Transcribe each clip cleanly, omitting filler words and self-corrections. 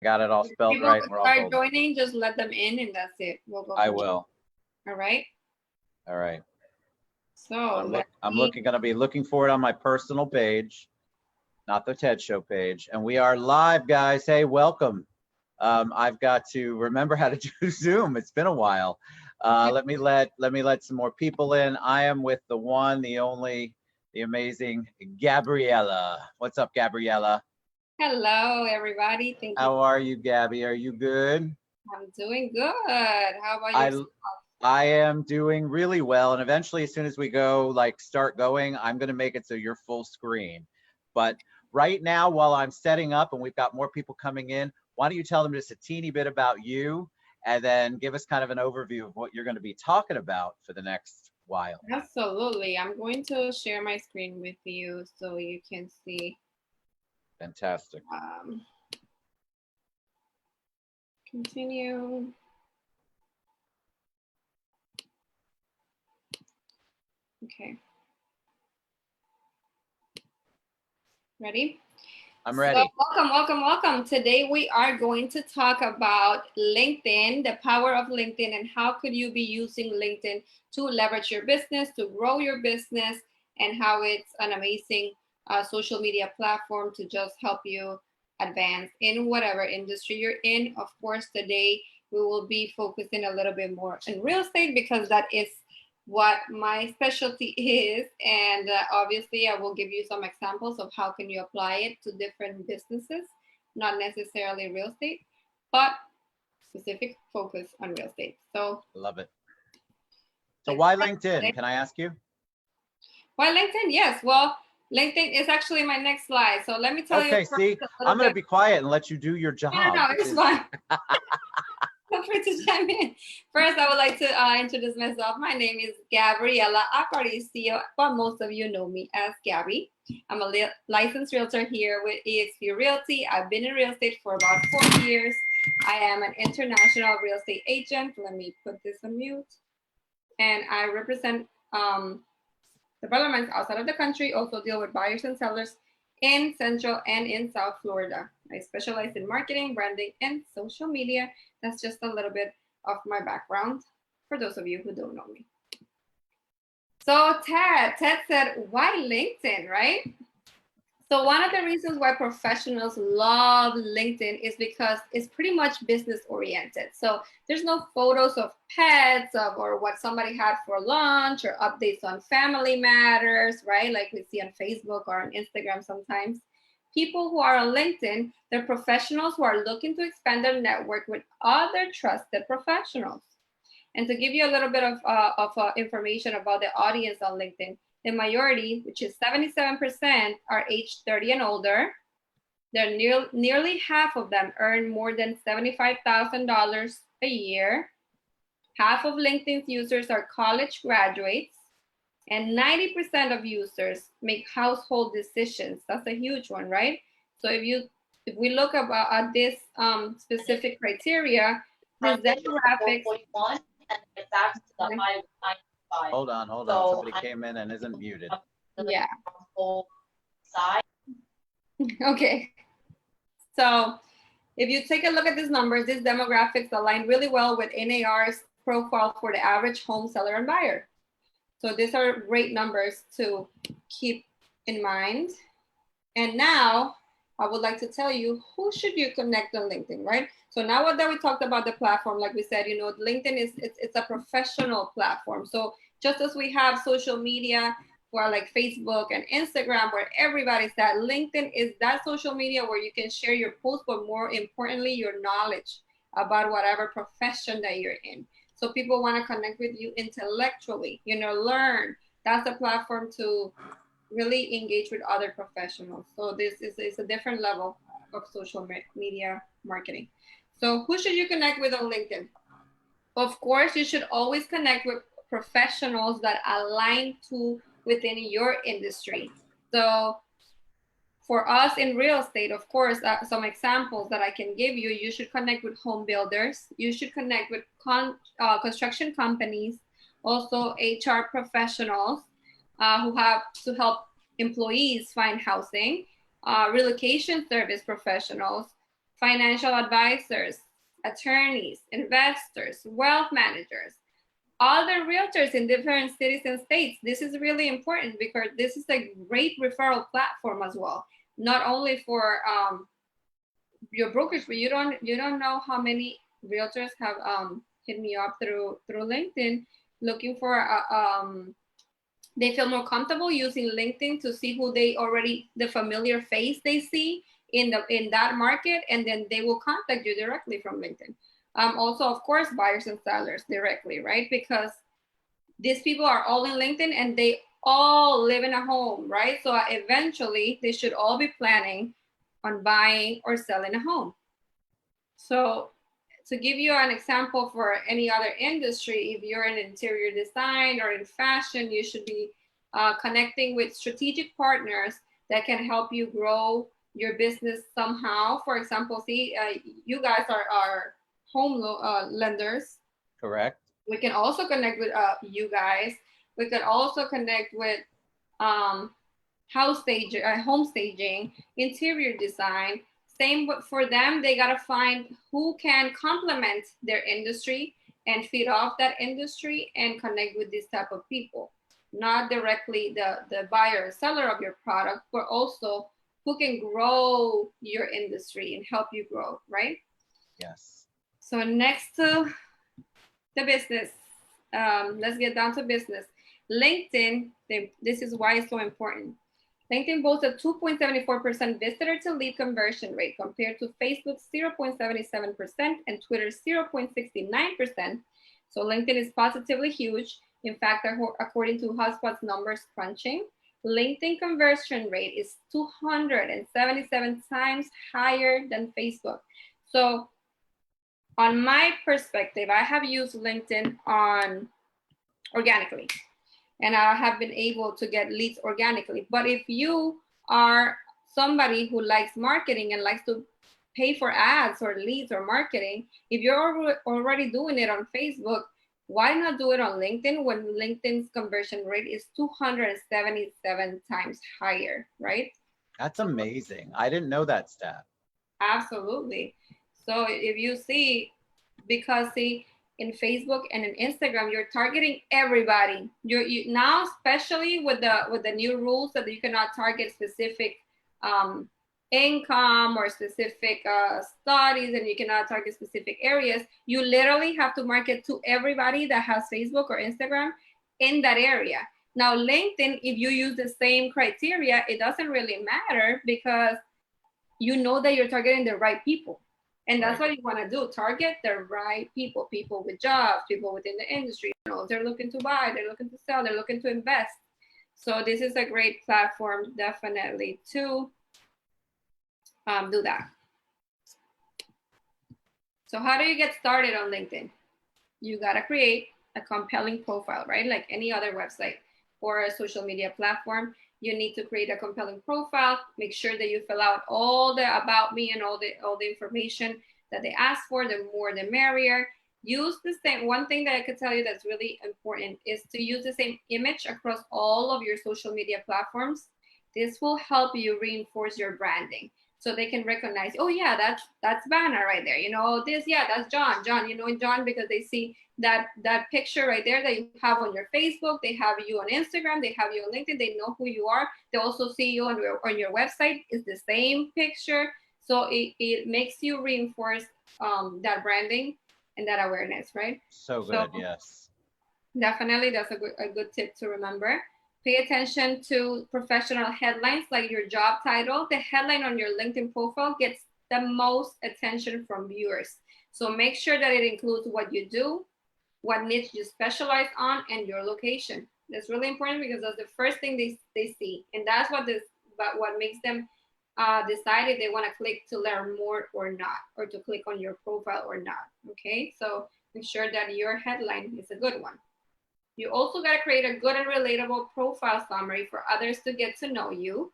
Got it all spelled People right. who We're all start golden. joining, just let them in and that's it. We'll go I from will. there. All right. All right. So I'm gonna be looking for it on my personal page, not the TED Show page. And we are live, guys. Hey, welcome. I've got to remember how to do Zoom. It's been a while. Let me let some more people in. I am with the one, the only, the amazing Gabriela. What's up, Gabriela? hello, everybody. Thank you. How are you, Gabby? Are you good? I'm doing good. How about I yourself? I am doing really well, and eventually, as soon as we go, like start going, I'm going to make it so you're full screen. But right now, while I'm setting up and we've got more people coming in, why don't you tell them just a teeny bit about you, and then give us kind of an overview of what you're going to be talking about for the next while. Absolutely. I'm going to share my screen with you so you can see. Fantastic. Continue. Okay. Ready? I'm ready. Welcome. Today we are going to talk about LinkedIn, the power of LinkedIn, and how could you be using LinkedIn to leverage your business, to grow your business, and how it's an amazing social media platform to just help you advance in whatever industry you're in. Of course, today we will be focusing a little bit more in real estate because that is what my specialty is, and obviously I will give you some examples of how can you apply it to different businesses, not necessarily real estate, but specific focus on real estate. So love it. So why LinkedIn? Can I ask you? Why LinkedIn? Yes, well, LinkedIn is actually my next slide, so let me tell you. Okay, see, I'm going to be quiet and let you do your job. No, it's fine. Feel free to chime in. First, I would like to introduce myself. My name is Gabriela Aparicio, but most of you know me as Gabby. I'm a licensed realtor here with eXp Realty. I've been in real estate for about 4 years. I am an international real estate agent. Let me put this on mute. And I represent developments outside of the country, also deal with buyers and sellers in Central and in South Florida. I specialize in marketing, branding, and social media. That's just a little bit of my background for those of you who don't know me. So Ted said, why LinkedIn, right? So one of the reasons why professionals love LinkedIn is because it's pretty much business oriented. So there's no photos of pets or what somebody had for lunch or updates on family matters, right? Like we see on Facebook or on Instagram sometimes. People who are on LinkedIn, they're professionals who are looking to expand their network with other trusted professionals. And to give you a little bit of information about the audience on LinkedIn, the majority, which is 77%, are age 30 and older. They're nearly half of them earn more than $75,000 a year. Half of LinkedIn's users are college graduates, and 90% of users make household decisions. That's a huge one, right? So if we look at this specific criteria, this demographics. Hold on. Somebody came in and isn't muted. Yeah. Okay. So if you take a look at these numbers, these demographics align really well with NAR's profile for the average home seller and buyer. So these are great numbers to keep in mind. And now I would like to tell you, who should you connect on LinkedIn, right? So now that we talked about the platform, like we said, LinkedIn it's a professional platform. So just as we have social media for like Facebook and Instagram, where everybody's at, LinkedIn is that social media where you can share your posts, but more importantly, your knowledge about whatever profession that you're in. So people want to connect with you intellectually, learn. That's a platform to really engage with other professionals. So this is a different level of social media marketing. So who should you connect with on LinkedIn? Of course, you should always connect with professionals that align to within your industry. So for us in real estate, of course, some examples that I can give you, you should connect with home builders. You should connect with construction companies, also HR professionals who have to help employees find housing, relocation service professionals, financial advisors, attorneys, investors, wealth managers, other realtors in different cities and states. This is really important because this is a great referral platform as well. Not only for your brokerage, but you don't know how many realtors have hit me up through LinkedIn looking for they feel more comfortable using LinkedIn to see who they already, the familiar face they see in that market, and then they will contact you directly from LinkedIn. Also, of course, buyers and sellers directly, right? Because these people are all in LinkedIn and they all live in a home, right? So eventually they should all be planning on buying or selling a home. So to give you an example for any other industry, if you're in interior design or in fashion, you should be connecting with strategic partners that can help you grow your business somehow. For example, see, you guys are home lenders. Correct. We can also connect with you guys. We could also connect with home staging, interior design. Same for them, they gotta find who can complement their industry and feed off that industry and connect with this type of people. Not directly the buyer or seller of your product, but also who can grow your industry and help you grow, right? Yes. So next to the business, let's get down to business. LinkedIn, this is why it's so important. LinkedIn boasts a 2.74% visitor to lead conversion rate compared to Facebook's 0.77% and Twitter's 0.69%. So LinkedIn is positively huge. In fact, according to HubSpot's numbers crunching, LinkedIn conversion rate is 277 times higher than Facebook. So on my perspective, I have used LinkedIn organically, and I have been able to get leads organically. But if you are somebody who likes marketing and likes to pay for ads or leads or marketing, if you're already doing it on Facebook, why not do it on LinkedIn when LinkedIn's conversion rate is 277 times higher, right? That's amazing. I didn't know that stat. Absolutely. So if you see, because see, in Facebook and in Instagram, you're targeting everybody. You now, especially with the new rules that you cannot target specific income or specific studies, and you cannot target specific areas. You literally have to market to everybody that has Facebook or Instagram in that area. Now, LinkedIn, if you use the same criteria, it doesn't really matter because you know that you're targeting the right people. And that's what you want to do. Target the right people, people with jobs, people within the industry. You know, they're looking to buy, they're looking to sell, they're looking to invest. So this is a great platform, definitely, to do that. So how do you get started on LinkedIn? You got to create a compelling profile, right? Like any other website or a social media platform. You need to create a compelling profile. Make sure that you fill out all the about me and all the information that they ask for. The more, the merrier. Use the same. One thing that I could tell you that's really important is to use the same image across all of your social media platforms. This will help you reinforce your branding, so they can recognize, oh yeah, that's Vanna right there. You know, this, yeah, that's John. John, you know John because they see that picture right there that you have on your Facebook. They have you on Instagram. They have you on LinkedIn. They know who you are. They also see you on your website. It's the same picture. So it makes you reinforce that branding and that awareness, right? So good, yes. Definitely, that's a good tip to remember. Pay attention to professional headlines like your job title. The headline on your LinkedIn profile gets the most attention from viewers. So make sure that it includes what you do, what niche you specialize on, and your location. That's really important because that's the first thing they see. And that's what makes them decide if they want to click to learn more or not, or to click on your profile or not. Okay, so make sure that your headline is a good one. You also got to create a good and relatable profile summary for others to get to know you,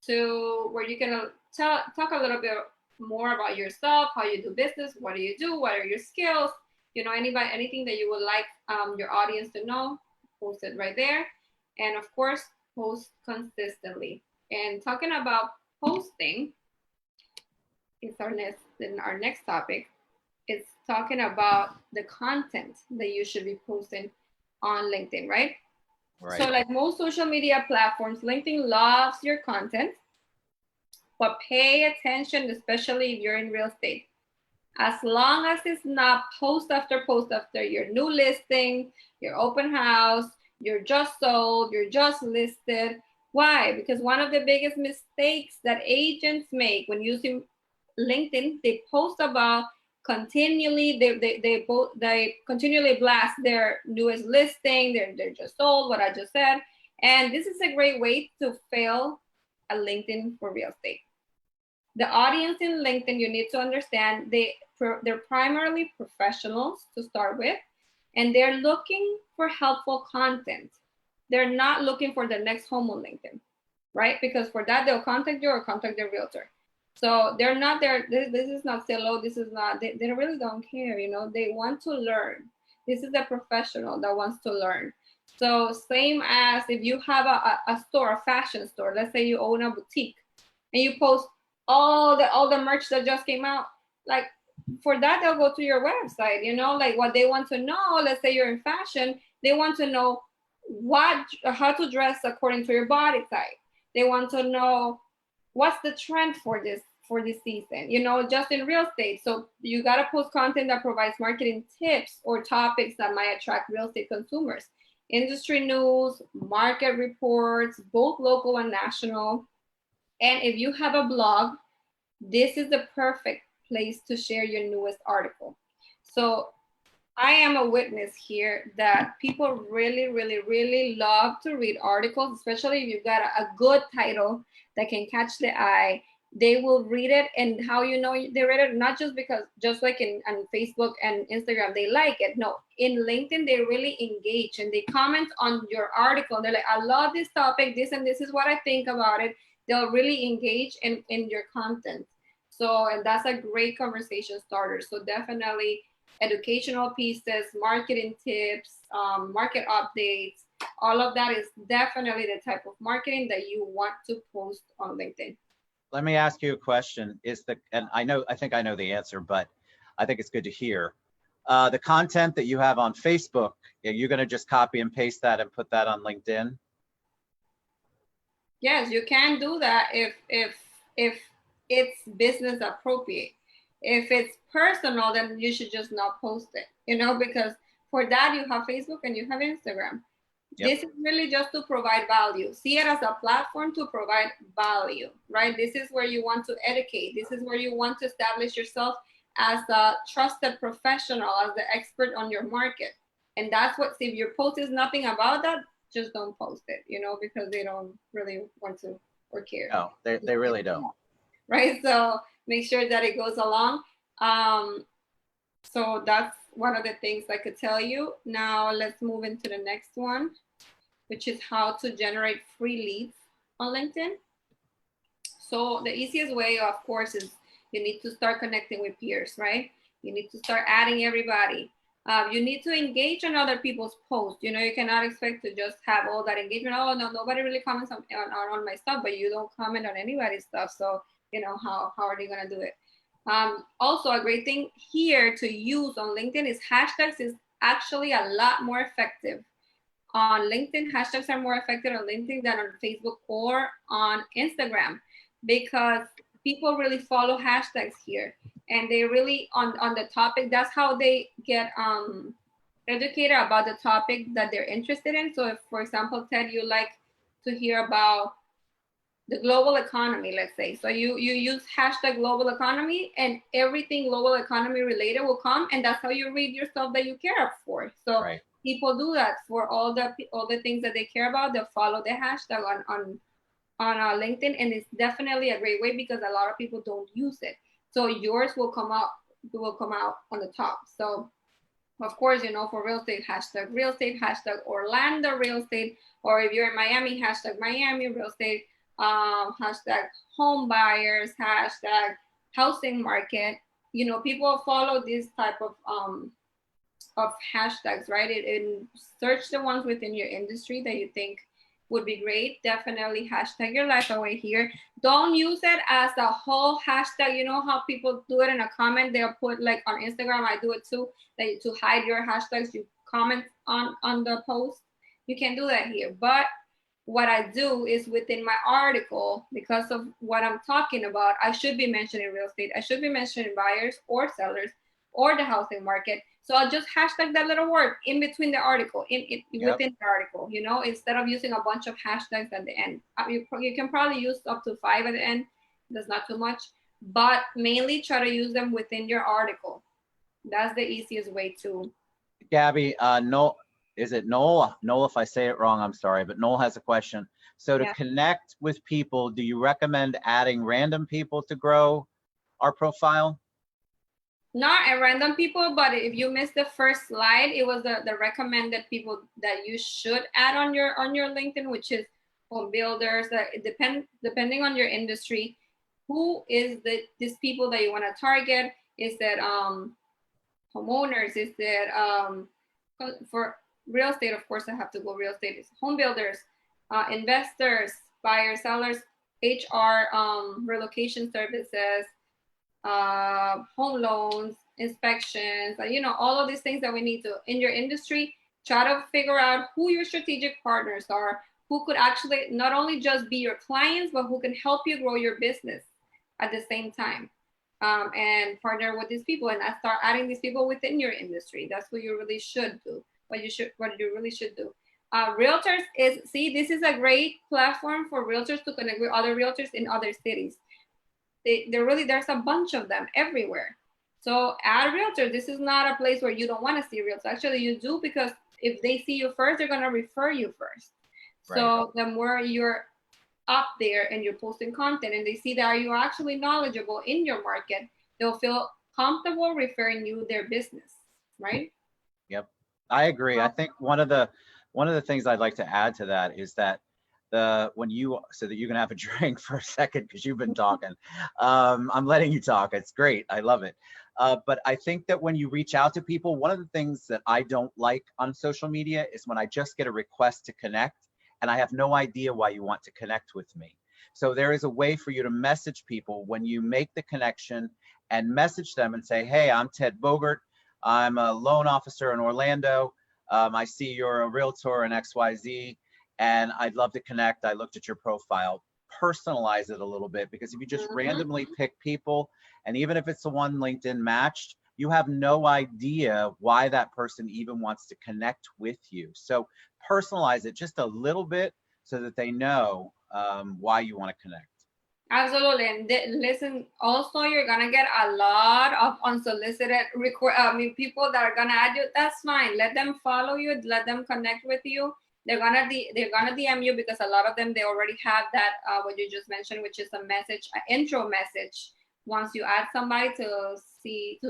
to where you can talk a little bit more about yourself, how you do business, what do, what are your skills, you know, anything that you would like your audience to know, post it right there. And of course, post consistently. And talking about posting, is our next topic. It's talking about the content that you should be posting on LinkedIn, right? Right. So like most social media platforms, LinkedIn loves your content, but pay attention, especially if you're in real estate. As long as it's not post after your new listing, your open house, you're just sold, you're just listed. Why? Because one of the biggest mistakes that agents make when using LinkedIn, they post about continually, they continually blast their newest listing, they're just sold, what I just said. And this is a great way to fail a LinkedIn for real estate. The audience in LinkedIn, you need to understand, they're primarily professionals to start with, and they're looking for helpful content. They're not looking for the next home on LinkedIn, right? Because for that, they'll contact you or contact their realtor. So they're not there. This is not silo. This is not, they really don't care, you know, they want to learn. This is a professional that wants to learn. So same as if you have a store, a fashion store, let's say you own a boutique and you post all the merch that just came out, like for that, they'll go to your website, you know, like what they want to know, let's say you're in fashion, they want to know how to dress according to your body type. They want to know what's the trend for this season, you know, just in real estate. So you got to post content that provides marketing tips or topics that might attract real estate consumers, industry news, market reports, both local and national. And if you have a blog, this is the perfect place to share your newest article. So I am a witness here that people really, really, really love to read articles, especially if you've got a good title that can catch the eye. They will read it, and how you know they read it, not just because, just like on Facebook and Instagram, they like it. No, in LinkedIn, they really engage and they comment on your article. They're like, I love this topic, this and this is what I think about it. They'll really engage in your content. So, and that's a great conversation starter. So definitely educational pieces, marketing tips, market updates, all of that is definitely the type of marketing that you want to post on LinkedIn. Let me ask you a question. And I think I know the answer, but I think it's good to hear. The content that you have on Facebook, are you going to just copy and paste that and put that on LinkedIn? Yes, you can do that if it's business appropriate. If it's personal, then you should just not post it, you know, because for that you have Facebook and you have Instagram. Yep. This is really just to provide value. See it as a platform to provide value, right? This is where you want to educate. This is where you want to establish yourself as a trusted professional, as the expert on your market. And that's what, if your post is nothing about that, just don't post it, you know, because they don't really want to or care. No, they really don't. Right? So make sure that it goes along. So that's one of the things I could tell you. Now let's move into the next one, which is how to generate free leads on LinkedIn. So the easiest way, of course, is you need to start connecting with peers, right? You need to start adding everybody. You need to engage on other people's posts. You know, you cannot expect to just have all that engagement. Oh, no, nobody really comments on my stuff, but you don't comment on anybody's stuff. So, you know, how are they going to do it? Also, a great thing here to use on LinkedIn is hashtags is actually a lot more effective. On LinkedIn, hashtags are more effective on LinkedIn than on Facebook or on Instagram, because people really follow hashtags here, and they really on the topic. That's how they get educated about the topic that they're interested in. So if, for example, Ted, you like to hear about the global economy, let's say, so you use hashtag global economy, and everything global economy related will come, and that's how you read your stuff that you care for. So right. People do that for all the things that they care about. They'll follow the hashtag on LinkedIn, and it's definitely a great way because a lot of people don't use it. So yours will come out on the top. So of course, you know, for real estate, hashtag Orlando real estate, or if you're in Miami, hashtag Miami real estate, hashtag home buyers, hashtag housing market. You know, people follow this type of hashtags, right? And search the ones within your industry that you think would be great. Definitely hashtag your life away here. Don't use it as a whole hashtag. You know how people do it in a comment? They'll put like on Instagram, I do it too, that to hide your hashtags, you comment on the post. You can do that here. But what I do is within my article, because of what I'm talking about, I should be mentioning real estate. I should be mentioning buyers or sellers or the housing market. So I'll just hashtag that little word in between the article, within the article, you know, instead of using a bunch of hashtags at the end. You can probably use up to 5 at the end. That's not too much, but mainly try to use them within your article. That's the easiest way to. Gabby, Noel, is it Noel? Noel, if I say it wrong, I'm sorry, but Noel has a question. So to connect with people, do you recommend adding random people to grow our profile? Not at random people, but if you missed the first slide, it was the recommended people that you should add on your LinkedIn, which is home builders. Depending on your industry, who is these people that you want to target? Is that homeowners? Is that for real estate? Of course, I have to go real estate. It's home builders, investors, buyers, sellers, HR, relocation services, home loans, inspections, you know, all of these things that we need to, in your industry, try to figure out who your strategic partners are, who could actually not only just be your clients, but who can help you grow your business at the same time, and partner with these people and start adding these people within your industry. That's what you really should do. What you really should do. Realtors this is a great platform for realtors to connect with other realtors in other cities. There's a bunch of them everywhere. So add realtors. This is not a place where you don't want to see realtors. Actually, you do, because if they see you first, they're going to refer you first. Right. So the more you're up there and you're posting content and they see that you're actually knowledgeable in your market, they'll feel comfortable referring you their business, right? Yep, I agree. I think one of the things I'd like to add to that is that so that you can have a drink for a second, because you've been talking. I'm letting you talk. It's great. I love it. But I think that when you reach out to people, one of the things that I don't like on social media is when I just get a request to connect and I have no idea why you want to connect with me. So there is a way for you to message people when you make the connection and message them and say, hey, I'm Ted Bogert. I'm a loan officer in Orlando. I see you're a realtor in XYZ. And I'd love to connect. I looked at your profile. Personalize it a little bit, because if you just randomly pick people, and even if it's the one LinkedIn matched, you have no idea why that person even wants to connect with you. So personalize it just a little bit so that they know why you want to connect. Absolutely. And listen, also, you're going to get a lot of unsolicited people that are going to add you. That's fine. Let them follow you. Let them connect with you. They're gonna DM you, because a lot of them, they already have that what you just mentioned, which is a message, an intro message. Once you add somebody to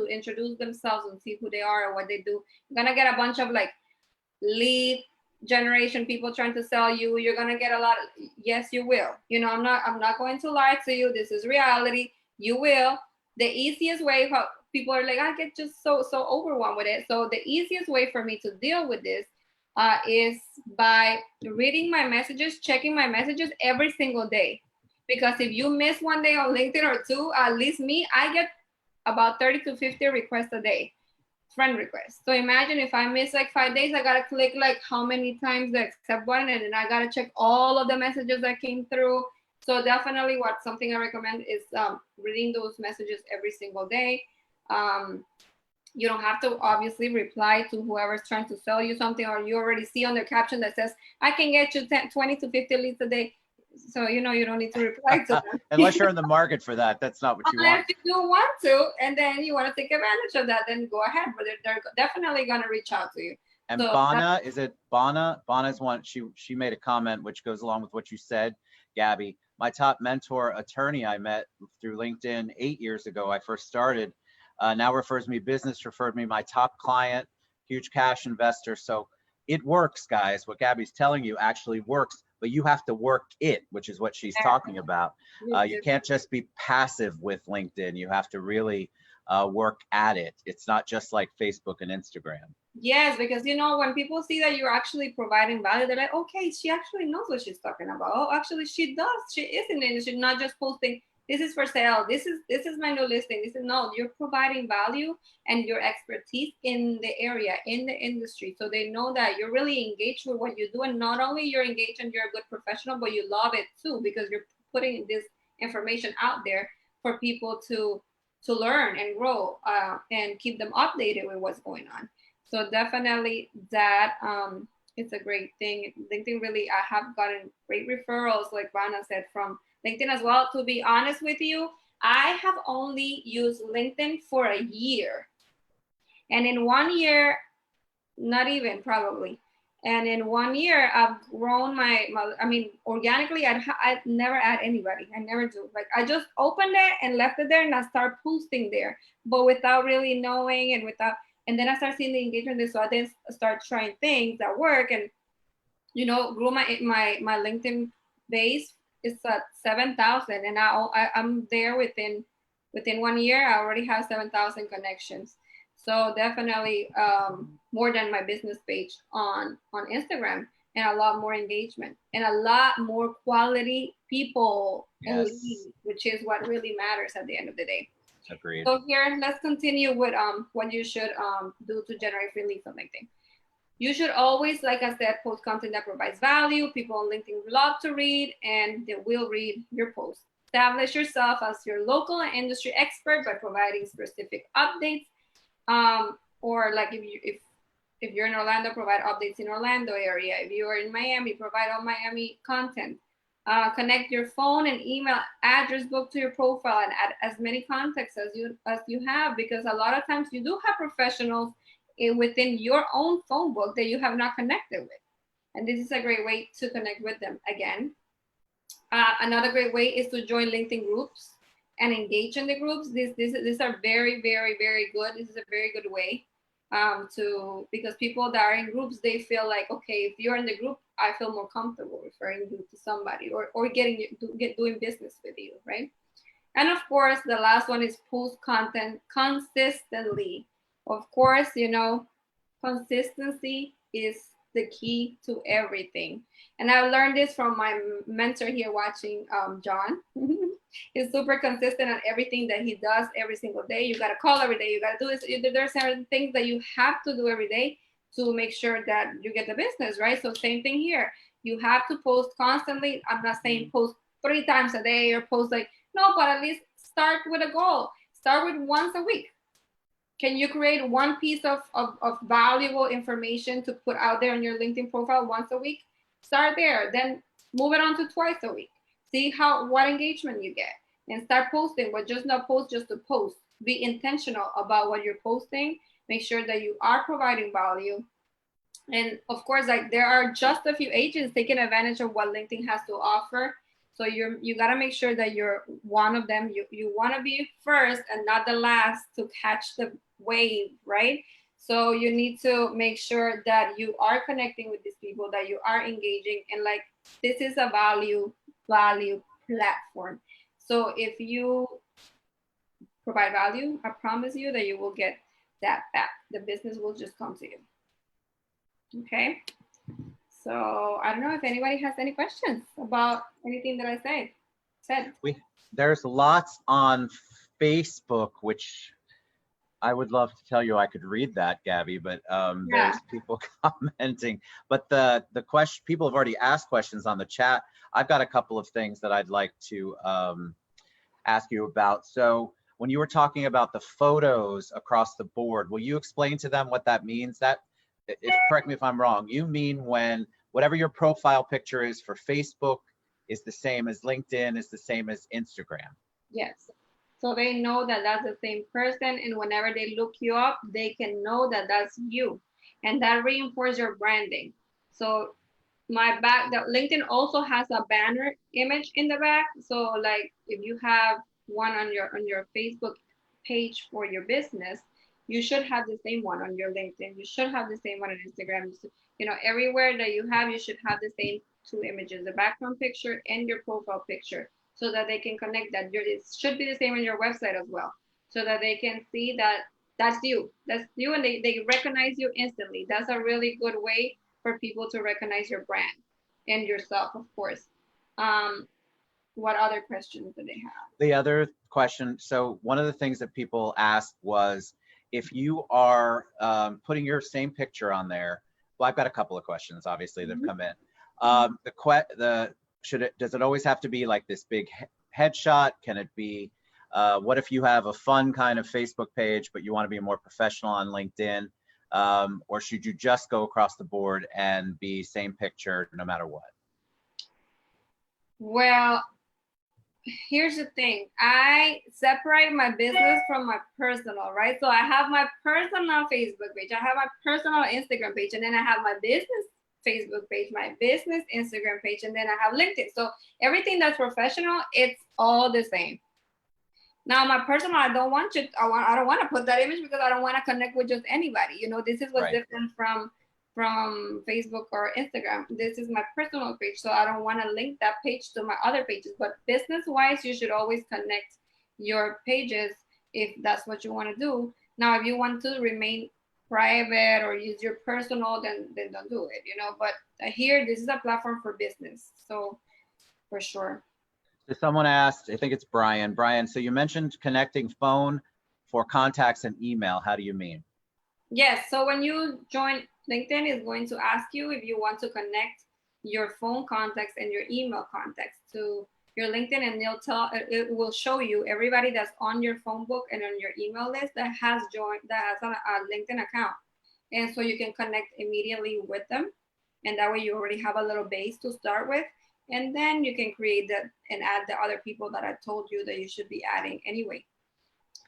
introduce themselves and see who they are or what they do, you're gonna get a bunch of like lead generation people trying to sell you. You're gonna get a lot of, yes, you will. You know, I'm not going to lie to you. This is reality. You will. The easiest way, how people are like, I get just so overwhelmed with it. So the easiest way for me to deal with this is by reading my messages, checking my messages every single day. Because if you miss one day on LinkedIn or two, at least me, I get about 30 to 50 requests a day, friend requests. So imagine if I miss like 5 days, I gotta click like how many times the accept button, and then I gotta check all of the messages that came through. So definitely something I recommend is reading those messages every single day. You don't have to obviously reply to whoever's trying to sell you something, or you already see on their caption that says, I can get you 20 to 50 leads a day. So, you know, you don't need to reply to them. Unless you're in the market for that. That's not what you want. If you do want to, and then you want to take advantage of that, then go ahead. But they're definitely going to reach out to you. And so Bana, is it Bana? Bana's one, she made a comment which goes along with what you said, Gabby. My top mentor attorney I met through LinkedIn 8 years ago. I first started. Now refers me business, referred me my top client, huge cash investor. So it works, guys. What Gabby's telling you actually works, but you have to work it, which is what she's talking about. You can't just be passive with LinkedIn. You have to really work at it. It's not just like Facebook and Instagram. Yes, because you know, when people see that you're actually providing value, they're like, okay, she actually knows what she's talking about. Oh, actually, she does. She is in the industry, not just posting, this is for sale. This is my new listing. This is no, you're providing value and your expertise in the area, in the industry. So they know that you're really engaged with what you do. And not only you're engaged and you're a good professional, but you love it too, because you're putting this information out there for people to learn and grow and keep them updated with what's going on. So definitely that it's a great thing. LinkedIn really, I have gotten great referrals, like Rana said, from LinkedIn as well. To be honest with you, I have only used LinkedIn for a year. And in 1 year, not even probably. And in 1 year, I've grown I mean, organically, I'd never add anybody. I never do. Like, I just opened it and left it there and I start posting there, but without really knowing and without, and then I start seeing the engagement there. So I then start trying things that work and, you know, grew my LinkedIn base. It's at 7,000 and I'm there within 1 year. I already have 7,000 connections. So definitely more than my business page on Instagram, and a lot more engagement and a lot more quality people and Yes. leads, which is what really matters at the end of the day. Agreed. So here, let's continue with what you should do to generate free leads on LinkedIn. You should always, like I said, post content that provides value. People on LinkedIn love to read and they will read your posts. Establish yourself as your local and industry expert by providing specific updates. Or like if you're in Orlando, provide updates in Orlando area. If you are in Miami, provide all Miami content. Connect your phone and email address book to your profile and add as many contacts as you have, because a lot of times you do have professionals within your own phone book that you have not connected with, and this is a great way to connect with them again. Another great way is to join LinkedIn groups and engage in the groups. These are very, very, very good. This is a very good way because people that are in groups, they feel like, okay, if you're in the group, I feel more comfortable referring you to somebody or doing business with you, right? And of course, the last one is post content consistently. Of course, you know, consistency is the key to everything. And I learned this from my mentor here watching, John. He's super consistent on everything that he does every single day. You got to call every day. You got to do this. There's certain things that you have to do every day to make sure that you get the business, right? So same thing here. You have to post constantly. I'm not saying post 3 times a day or post like, no, but at least start with a goal. Start with once a week. Can you create one piece of valuable information to put out there on your LinkedIn profile once a week? Start there, then move it on to twice a week. See what engagement you get, and start posting, but just not post just to post. Be intentional about what you're posting. Make sure that you are providing value. And of course, like, there are just a few agents taking advantage of what LinkedIn has to offer. So you got to make sure that you're one of them. You want to be first and not the last to catch the wave, right? So you need to make sure that you are connecting with these people, that you are engaging, and like, this is a value platform. So if you provide value, I promise you that you will get that back. The business will just come to you. Okay. So I don't know if anybody has any questions about anything that I said. There's lots on Facebook, which I would love to tell you I could read that, Gabby, but there's people commenting. But the question, people have already asked questions on the chat. I've got a couple of things that I'd like to ask you about. So when you were talking about the photos across the board, will you explain to them what that means? Correct me if I'm wrong, you mean when whatever your profile picture is for Facebook is the same as LinkedIn, is the same as Instagram? Yes. So they know that that's the same person, and whenever they look you up, they can know that that's you, and that reinforces your branding. So that LinkedIn also has a banner image in the back. So like, if you have one on your Facebook page for your business, you should have the same one on your LinkedIn. You should have the same one on Instagram. You know, everywhere that you should have the same 2 images, the background picture and your profile picture, so that they can connect that. It should be the same on your website as well, so that they can see that that's you. That's you, and they recognize you instantly. That's a really good way for people to recognize your brand and yourself, of course. What other questions do they have? The other question, so one of the things that people asked was, if you are putting your same picture on there, well, I've got a couple of questions, obviously, that have come in. Does it always have to be like this big headshot? Can it be, what if you have a fun kind of Facebook page, but you want to be more professional on LinkedIn? Or should you just go across the board and be same picture no matter what? Well, here's the thing. I separate my business from my personal, right? So I have my personal Facebook page, I have my personal Instagram page, and then I have my business Facebook page, my business Instagram page, and then I have LinkedIn. So everything that's professional, it's all the same. Now my personal, I don't want to put that image because I don't want to connect with just anybody. You know, this is what's different from Facebook or Instagram. This is my personal page, so I don't want to link that page to my other pages. But business-wise, you should always connect your pages if that's what you want to do. Now, if you want to remain private or use your personal, then don't do it, you know. But here, this is a platform for business, so for sure. So someone asked, I think it's Brian. Brian, so you mentioned connecting phone for contacts and email. How do you mean? Yes, so when you join, LinkedIn is going to ask you if you want to connect your phone contacts and your email contacts to your LinkedIn, and it will show you everybody that's on your phone book and on your email list that has a LinkedIn account. And so you can connect immediately with them. And that way you already have a little base to start with. And then you can create that and add the other people that I told you that you should be adding anyway.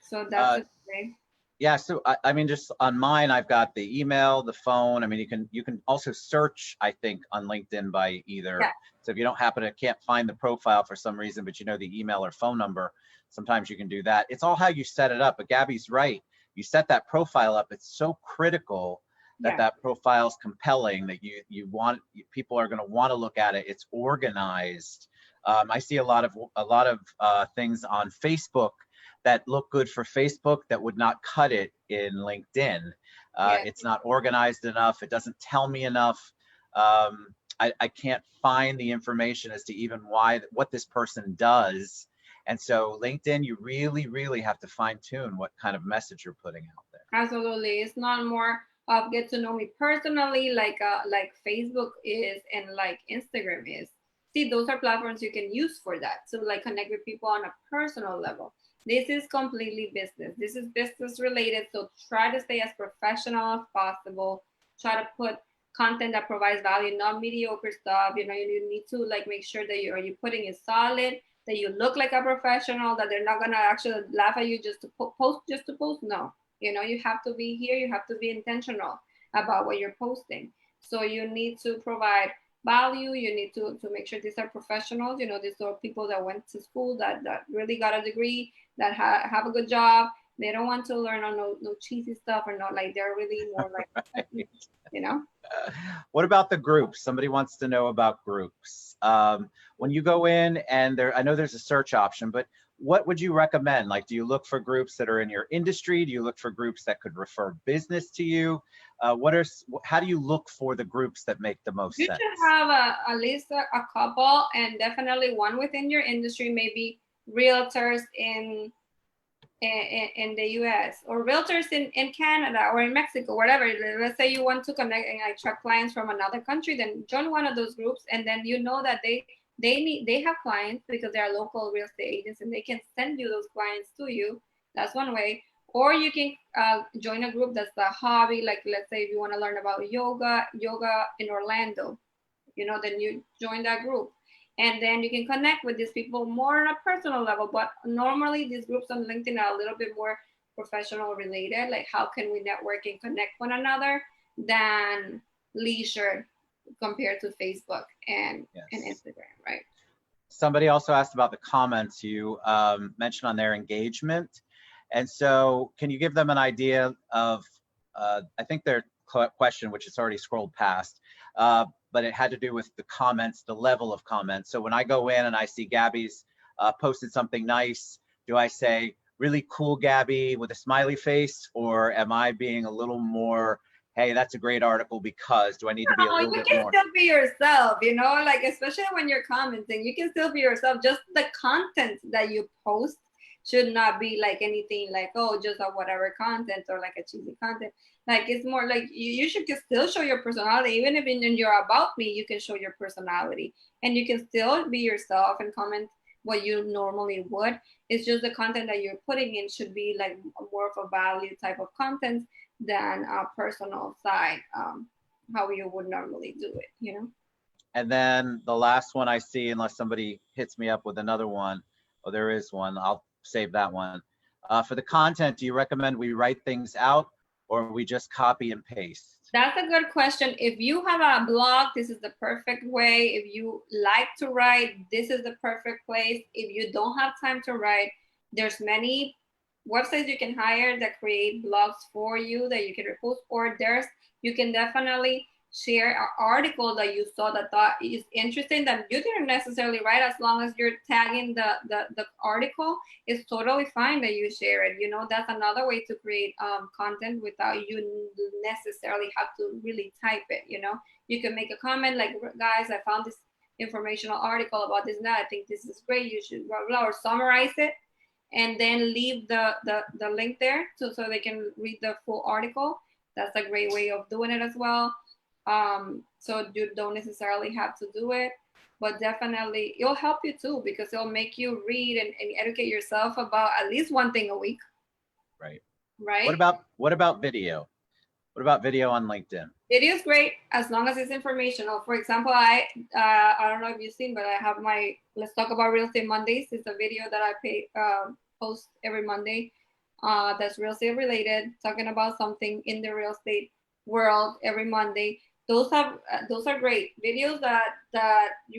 So that's the way. Yeah, so I mean, just on mine, I've got the email, the phone. I mean, you can also search, I think, on LinkedIn by either. Yeah. So if you can't find the profile for some reason, but you know the email or phone number, sometimes you can do that. It's all how you set it up. But Gabby's right. You set that profile up. It's so critical that that profile is compelling, that people are going to want to look at it. It's organized. I see a lot of things on Facebook that look good for Facebook that would not cut it in LinkedIn. It's not organized enough. It doesn't tell me enough. I can't find the information as to even what this person does. And so LinkedIn, you really, really have to fine tune what kind of message you're putting out there. Absolutely. It's not more of get to know me personally like Facebook is and like Instagram is. See, those are platforms you can use for that, to like connect with people on a personal level. This is completely business. This is business related. So try to stay as professional as possible. Try to put content that provides value, not mediocre stuff. You know, you need to like make sure that you're putting it solid, that you look like a professional, that they're not gonna actually laugh at you just to post. No, you know, you have to be here. You have to be intentional about what you're posting. So you need to provide value. You need to make sure these are professionals. You know, these are people that went to school, that really got a degree, that have a good job. They don't want to learn on no cheesy stuff, or not, like they're really more like, right. You know. What about the groups? Somebody wants to know about groups. When you go in and I know there's a search option, but what would you recommend? Like, do you look for groups that are in your industry? Do you look for groups that could refer business to you? How do you look for the groups that make the most sense? You should have at least a couple, and definitely one within your industry, maybe realtors in the US, or realtors in Canada or in Mexico, whatever. Let's say you want to connect and attract clients from another country, then join one of those groups, and then you know that they have clients because they are local real estate agents, and they can send you those clients to you. That's one way. Or you can join a group that's a hobby, like let's say if you want to learn about yoga in Orlando, you know, then you join that group. And then you can connect with these people more on a personal level. But normally these groups on LinkedIn are a little bit more professional related, like how can we network and connect one another, than leisure compared to Facebook and Instagram, right? Somebody also asked about the comments you mentioned on their engagement. And so can you give them an idea of, I think their question, which is already scrolled past, but it had to do with the comments, the level of comments. So when I go in and I see Gabby's posted something nice, do I say, really cool Gabby with a smiley face, or am I being a little more, hey, that's a great article because, do I need to be a No, little you bit can more? still be yourself, you know, like especially when you're commenting, you can still be yourself. Just the content that you post should not be like anything like, oh, just a whatever content or like a cheesy content. Like it's more like you should still show your personality. Even if in your about me, you can show your personality and you can still be yourself and comment what you normally would. It's just the content that you're putting in should be like more of a value type of content than a personal side, how you would normally do it, you know? And then the last one I see, unless somebody hits me up with another one, oh, there is one, I'll save that one. For the content, do you recommend we write things out or we just copy and paste? That's a good question. If you have a blog, this is the perfect way. If you like to write, this is the perfect place. If you don't have time to write, there's many websites you can hire that create blogs for you that you can repost, or you can definitely share an article that you saw that thought is interesting that you didn't necessarily write. As long as you're tagging the article, it's totally fine that you share it. You know, that's another way to create content without you necessarily have to really type it. You know, you can make a comment like, guys, I found this informational article about this and that. I think this is great. You should blah, blah, or summarize it and then leave the link there so they can read the full article. That's a great way of doing it as well. So you don't necessarily have to do it, but definitely it'll help you too, because it'll make you read and educate yourself about at least one thing a week. Right. Right. What about video? What about video on LinkedIn? Video is great as long as it's informational. For example, I don't know if you've seen, but I have my Let's Talk About Real Estate Mondays. It's a video that I post every Monday that's real estate related, talking about something in the real estate world every Monday. Those are great videos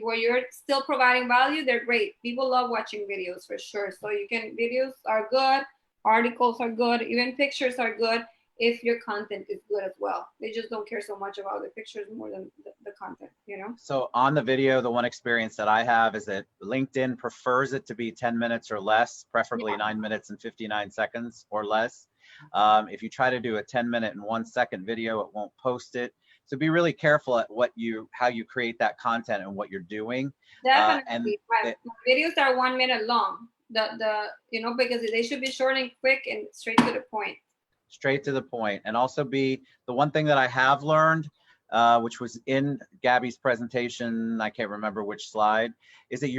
where you're still providing value. They're great. People love watching videos for sure. So videos are good, articles are good, even pictures are good if your content is good as well. They just don't care so much about the pictures more than the content, you know? So on the video, the one experience that I have is that LinkedIn prefers it to be 10 minutes or less, preferably 9 minutes and 59 seconds or less. If you try to do a 10-minute and 1 second video, it won't post it. So be really careful at how you create that content and what you're doing. Definitely. My videos are 1 minute long. Because they should be short and quick and straight to the point. Straight to the point. And also the one thing that I have learned, which was in Gabby's presentation, I can't remember which slide, is that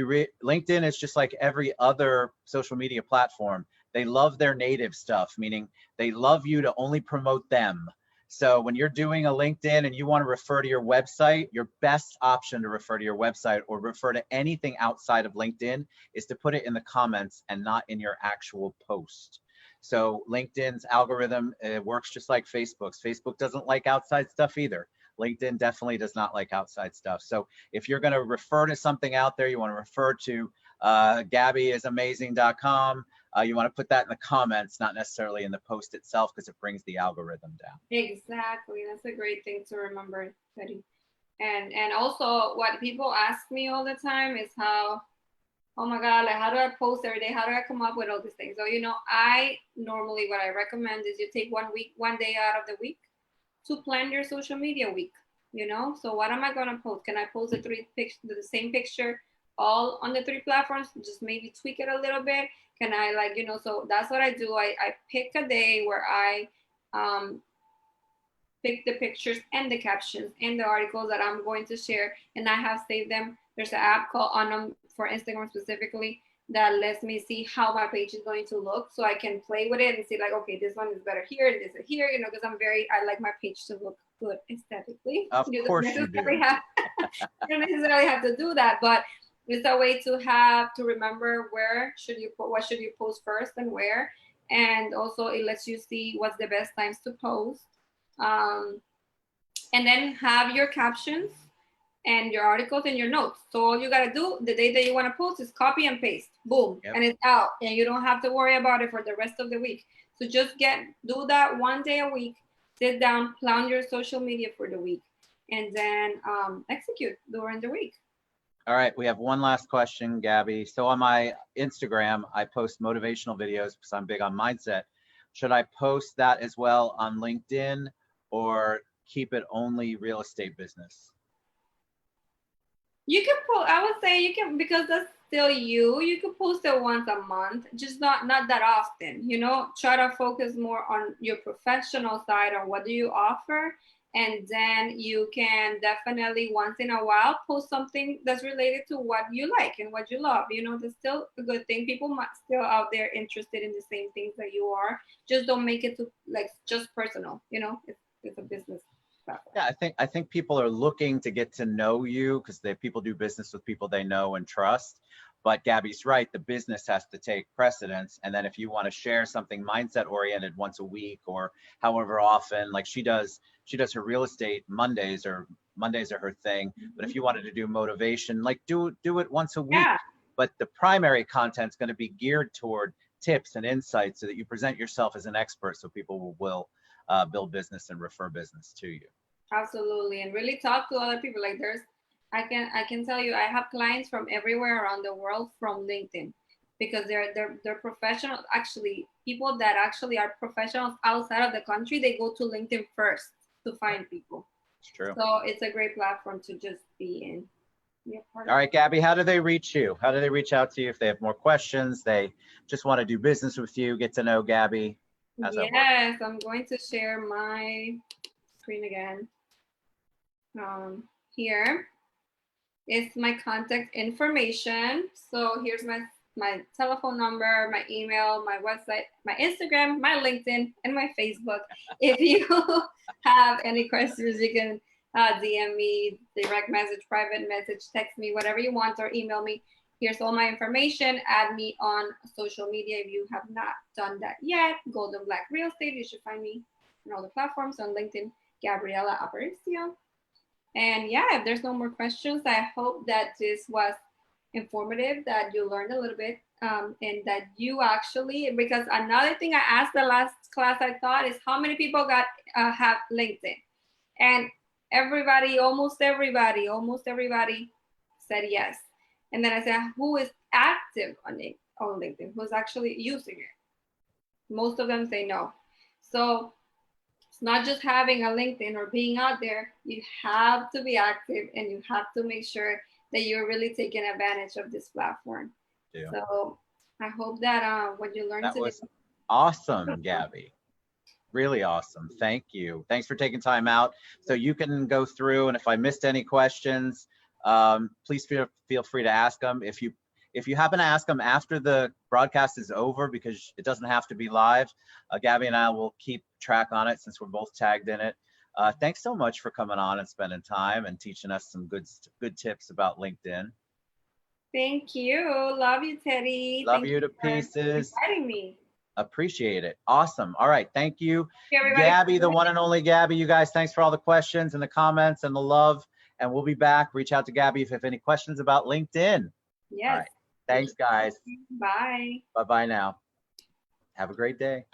LinkedIn is just like every other social media platform. They love their native stuff, meaning they love you to only promote them. So when you're doing a LinkedIn and you want to refer to your website, your best option to refer to your website or refer to anything outside of LinkedIn is to put it in the comments and not in your actual post. So LinkedIn's algorithm, it works just like Facebook's. Facebook doesn't like outside stuff either. LinkedIn definitely does not like outside stuff. So if you're going to refer to something out there, you want to refer to GabbyIsAmazing.com. You want to put that in the comments, not necessarily in the post itself, because it brings the algorithm down. Exactly. That's a great thing to remember, Teddy. And also what people ask me all the time is how, oh my God, like how do I post every day? How do I come up with all these things? So, I normally, what I recommend is you take 1 day out of the week to plan your social media week, So what am I going to post? Can I post the same picture all on the 3 platforms? Just maybe tweak it a little bit. Can I so that's what I do. I pick a day where I pick the pictures and the captions and the articles that I'm going to share, and I have saved them. There's an app called Onum for Instagram specifically that lets me see how my page is going to look, so I can play with it and see like, okay, this one is better here and this is here, because I like my page to look good aesthetically. Of course you do. You don't necessarily have to do that, but it's a way to remember what should you post first and where, and also it lets you see what's the best times to post, and then have your captions and your articles and your notes. So all you gotta do the day that you want to post is copy and paste, boom, and it's out, and you don't have to worry about it for the rest of the week. So just do that 1 day a week, sit down, plan your social media for the week, and then execute during the week. All right, we have one last question, Gabby. So on my Instagram, I post motivational videos because I'm big on mindset. Should I post that as well on LinkedIn or keep it only real estate business? You can post, I would say you can, because that's still you. You can post it once a month, just not that often. You know, try to focus more on your professional side on what do you offer, and then you can definitely once in a while post something that's related to what you like and what you love. You know, that's still a good thing. People might still out there interested in the same things that you are. Just don't make it to like just personal. You know, it's a business platform. Yeah, I think people are looking to get to know you because people do business with people they know and trust. But Gabby's right, the business has to take precedence. And then if you want to share something mindset oriented once a week or however often, like she does her real estate Mondays, or Mondays are her thing. But if you wanted to do motivation, like do it once a week. Yeah. But the primary content's going to be geared toward tips and insights so that you present yourself as an expert so people will build business and refer business to you. Absolutely, and really talk to other people. Like I can tell you, I have clients from everywhere around the world from LinkedIn, because they're professionals. Actually, people that actually are professionals outside of the country, they go to LinkedIn first to find people. It's true. So it's a great platform to just be in. All right, Gabby, how do they reach you? How do they reach out to you if they have more questions? They just want to do business with you, get to know Gabby. How's that work? Yes, I'm going to share my screen again. Here is my contact information. So here's my telephone number, my email, my website, my Instagram, my LinkedIn, and my Facebook. If you have any questions, you can DM me, direct message, private message, text me, whatever you want, or email me. Here's all my information. Add me on social media if you have not done that yet. Golden Black Real Estate. You should find me on all the platforms. On LinkedIn, Gabriela Aparicio. And yeah, if there's no more questions, I hope that this was informative, that you learned a little bit, and that you actually, because another thing I asked the last class I taught is how many people have LinkedIn, and almost everybody said yes. And then I said, who is active on LinkedIn? Who's actually using it? Most of them say no. So it's not just having a LinkedIn or being out there. You have to be active, and you have to make sure that you're really taking advantage of this platform. Yeah. So I hope that what you learned today was awesome, Gabby. Really awesome. Thank you. Thanks for taking time out. So you can go through, and if I missed any questions, please feel free to ask them. If you happen to ask them after the broadcast is over, because it doesn't have to be live, Gabby and I will keep track on it since we're both tagged in it. Thanks so much for coming on and spending time and teaching us some good tips about LinkedIn. Thank you. Love you, Teddy. Love you to pieces. Inviting me. Appreciate it. Awesome. All right. Thank you, Gabby, the one and only Gabby. You guys, thanks for all the questions and the comments and the love. And we'll be back. Reach out to Gabby if you have any questions about LinkedIn. Yes. All right. Thanks, guys. Bye. Bye-bye now. Have a great day.